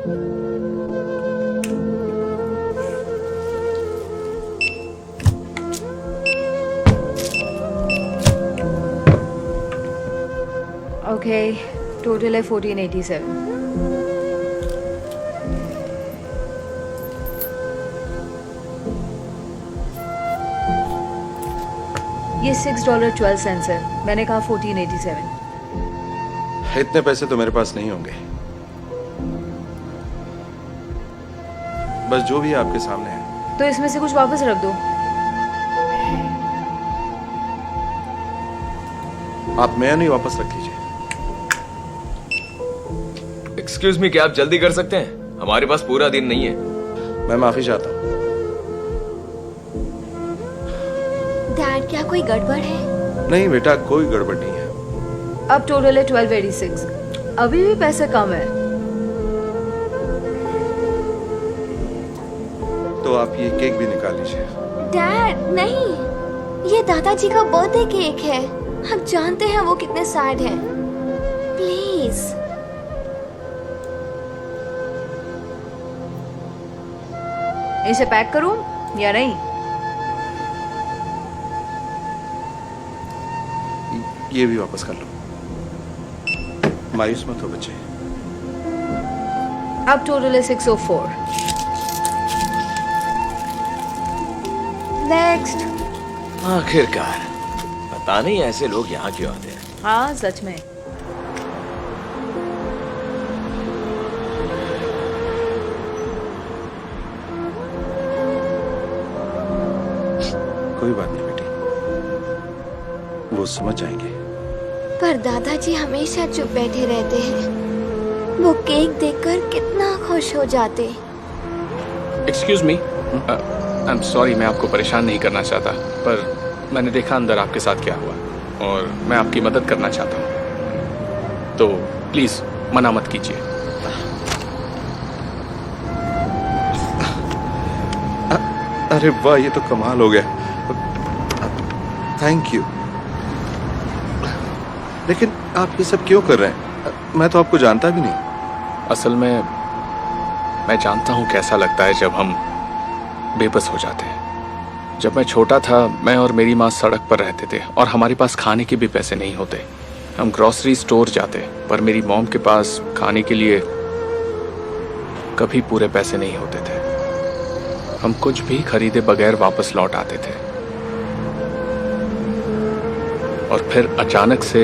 Okay, total है 1487। ये $6.12 है। मैंने कहा 1487। इतने पैसे तो मेरे पास नहीं होंगे। बस जो भी आपके सामने है। तो इसमें से कुछ वापस रख दो। आप मेहनत वापस रख लीजिए। एक्सक्यूज मी, क्या आप जल्दी कर सकते हैं? हमारे पास पूरा दिन नहीं है। मैं माफी चाहता हूँ। डैड, क्या कोई गड़बड़ है? नहीं बेटा, कोई गड़बड़ नहीं है। अब टोटल है 1286। अभी भी पैसे कम है। तो आप ये केक भी निकाल लीजिए। डैड नहीं, ये दादाजी का बर्थडे केक है। हम जानते हैं वो कितने सैड हैं। प्लीज। इसे पैक करूं या नहीं? ये भी वापस कर लो। मायूस मत हो बच्चे। अब टोटल है 604। नेक्स्ट। आखिरकार, पता नहीं ऐसे लोग यहाँ क्यों आते हैं। हाँ सच में। कोई बात नहीं बेटी, वो समझ जाएंगे। पर दादाजी हमेशा चुप बैठे रहते हैं। वो केक देखकर कितना खुश हो जाते। Excuse me, I am sorry, मैं आपको परेशान नहीं करना चाहता, पर मैंने देखा अंदर आपके साथ क्या हुआ और मैं आपकी मदद करना चाहता हूँ, तो प्लीज़ मना मत कीजिए। अरे वाह, ये तो कमाल हो गया। Thank you. लेकिन आप ये सब क्यों कर रहे हैं? मैं तो आपको जानता भी नहीं। असल में मैं जानता हूँ कैसा लगता है जब हम बेबस हो जाते हैं। जब मैं छोटा था, मैं और मेरी माँ सड़क पर रहते थे और हमारे पास खाने के भी पैसे नहीं होते। हम ग्रॉसरी स्टोर जाते, पर मेरी मॉम के पास खाने के लिए कभी पूरे पैसे नहीं होते थे। हम कुछ भी खरीदे बगैर वापस लौट आते थे और फिर अचानक से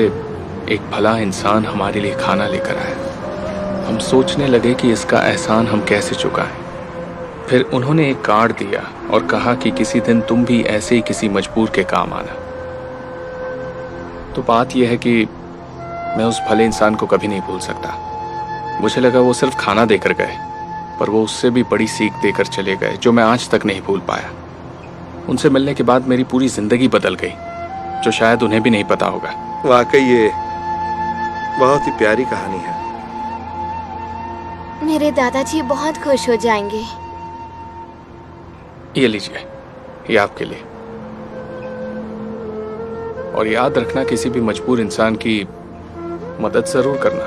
एक भला इंसान हमारे लिए खाना लेकर आया। हम सोचने लगे कि इसका एहसान हम कैसे चुकाएं। फिर उन्होंने एक कार्ड दिया और कहा कि किसी दिन तुम भी ऐसे ही किसी मजबूर के काम आना। तो बात यह है कि मैं उस भले इंसान को कभी नहीं भूल सकता। मुझे लगा वो सिर्फ खाना देकर गए, पर वो उससे भी बड़ी सीख देकर चले गए जो मैं आज तक नहीं भूल पाया। उनसे मिलने के बाद मेरी पूरी जिंदगी बदल गई, जो शायद उन्हें भी नहीं पता होगा। वाकई ये बहुत ही प्यारी कहानी है। मेरे दादाजी बहुत खुश हो जाएंगे। ये लीजिए, ये आपके लिए। और याद रखना, किसी भी मजबूर इंसान की मदद जरूर करना।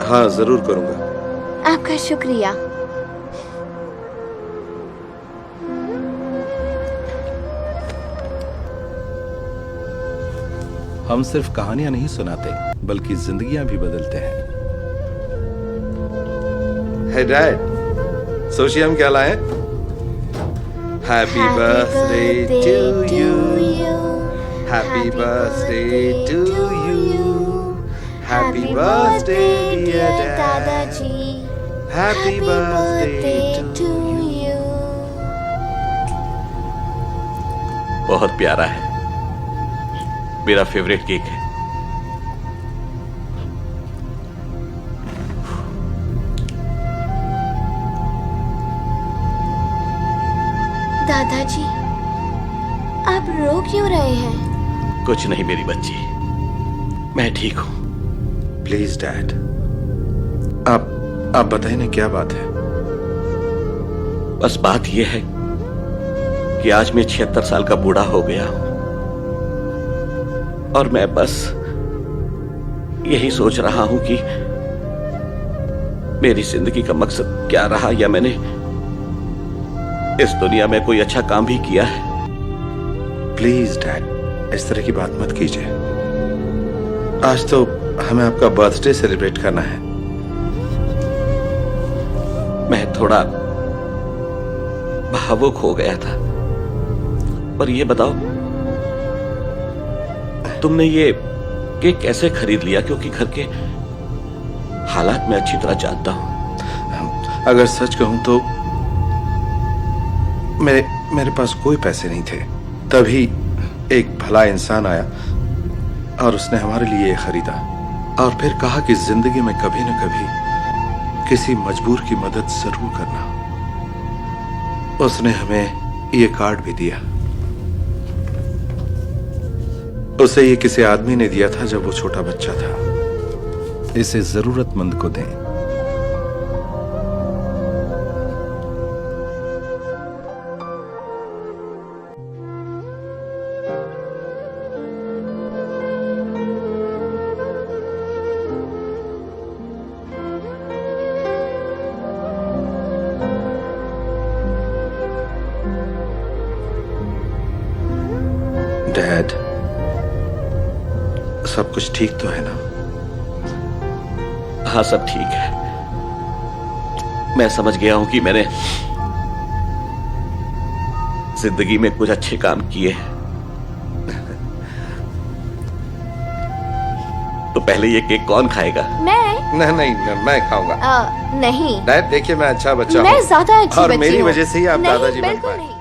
हाँ, जरूर करूंगा। आपका शुक्रिया। हम सिर्फ कहानियां नहीं सुनाते, बल्कि जिंदगियां भी बदलते हैं। हे डैड, सोचिए हम क्या लाए? Happy birthday to you, happy birthday to you, happy birthday dear दादाजी, हैप्पी बर्थडे टू यू। बहुत प्यारा है, मेरा फेवरेट केक है। दादाजी, आप रो क्यों रहे हैं? कुछ नहीं मेरी बच्ची, मैं ठीक हूं। प्लीज डैड, आप बताइए ना, क्या बात है? बस बात यह है कि आज मैं 76 साल का बूढ़ा हो गया हूं और मैं बस यही सोच रहा हूं कि मेरी जिंदगी का मकसद क्या रहा, या मैंने इस दुनिया में कोई अच्छा काम भी किया है? प्लीज डैड, इस तरह की बात मत कीजिए। आज तो हमें आपका बर्थडे सेलिब्रेट करना है। मैं थोड़ा भावुक हो गया था। पर ये बताओ, तुमने ये केक कैसे खरीद लिया? क्योंकि घर के हालात मैं अच्छी तरह जानता हूं। अगर सच कहूं तो मेरे पास कोई पैसे नहीं थे। तभी एक भला इंसान आया और उसने हमारे लिए ये खरीदा और फिर कहा कि जिंदगी में कभी न कभी किसी मजबूर की मदद जरूर करना। उसने हमें ये कार्ड भी दिया। उसे ये किसी आदमी ने दिया था जब वो छोटा बच्चा था। इसे जरूरतमंद को दें। डैड, सब कुछ ठीक तो है ना? हाँ, सब ठीक है। मैं समझ गया हूं कि मैंने जिंदगी में कुछ अच्छे काम किए हैं। तो पहले ये केक कौन खाएगा? मैं मैं खाऊंगा। नहीं, डैड देखिए, मैं अच्छा बच्चा मैं हूँ ज्यादा अच्छी और बच्ची मेरी हूँ। वजह से ही आप नहीं, दादाजी बन बिल्कुल पाए। नहीं।